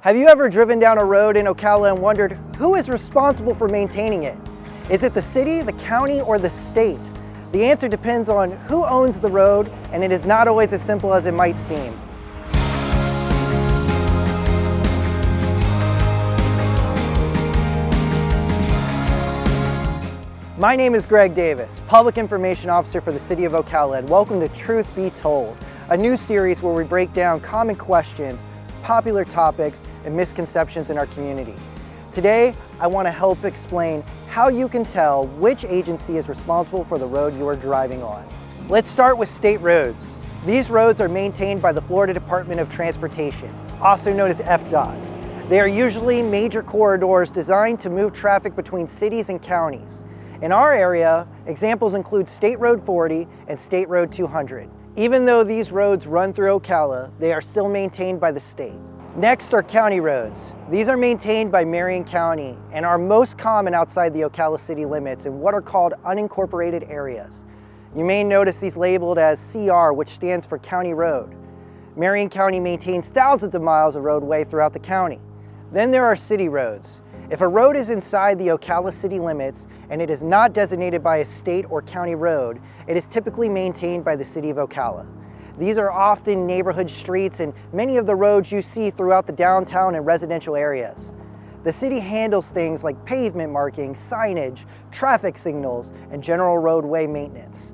Have you ever driven down a road in Ocala and wondered who is responsible for maintaining it? Is it the city, the county, or the state? The answer depends on who owns the road, and it is not always as simple as it might seem. My name is Greg Davis, Public Information Officer for the City of Ocala, and welcome to Truth Be Told, a new series where we break down common questions, popular topics, and misconceptions in our community. Today, I want to help explain how you can tell which agency is responsible for the road you are driving on. Let's start with state roads. These roads are maintained by the Florida Department of Transportation, also known as FDOT. They are usually major corridors designed to move traffic between cities and counties. In our area, examples include State Road 40 and State Road 200. Even though these roads run through Ocala, they are still maintained by the state. Next are county roads. These are maintained by Marion County and are most common outside the Ocala city limits in what are called unincorporated areas. You may notice these labeled as CR, which stands for County Road. Marion County maintains thousands of miles of roadway throughout the county. Then there are city roads. If a road is inside the Ocala city limits and it is not designated by a state or county road, it is typically maintained by the City of Ocala. These are often neighborhood streets and many of the roads you see throughout the downtown and residential areas. The city handles things like pavement marking, signage, traffic signals, and general roadway maintenance.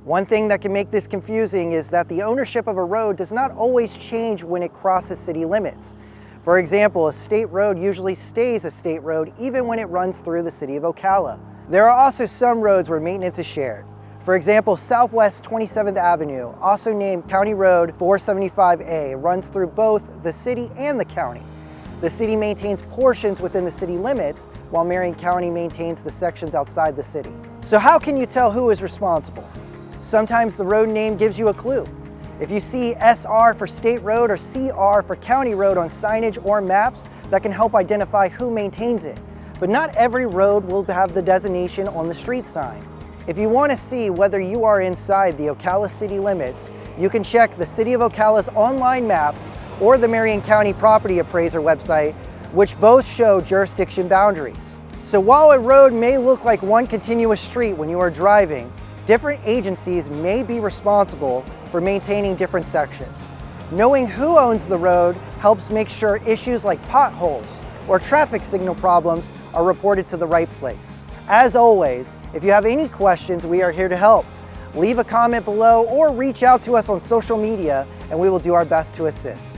One thing that can make this confusing is that the ownership of a road does not always change when it crosses city limits. For example, a state road usually stays a state road even when it runs through the City of Ocala. There are also some roads where maintenance is shared. For example, Southwest 27th Avenue, also named County Road 475A, runs through both the city and the county. The city maintains portions within the city limits, while Marion County maintains the sections outside the city. So how can you tell who is responsible? Sometimes the road name gives you a clue. If you see SR for State Road or CR for County Road on signage or maps, that can help identify who maintains it. But not every road will have the designation on the street sign. If you want to see whether you are inside the Ocala city limits, you can check the City of Ocala's online maps or the Marion County Property Appraiser website, which both show jurisdiction boundaries. So while a road may look like one continuous street when you are driving, different agencies may be responsible for maintaining different sections. Knowing who owns the road helps make sure issues like potholes or traffic signal problems are reported to the right place. As always, if you have any questions, we are here to help. Leave a comment below or reach out to us on social media and we will do our best to assist.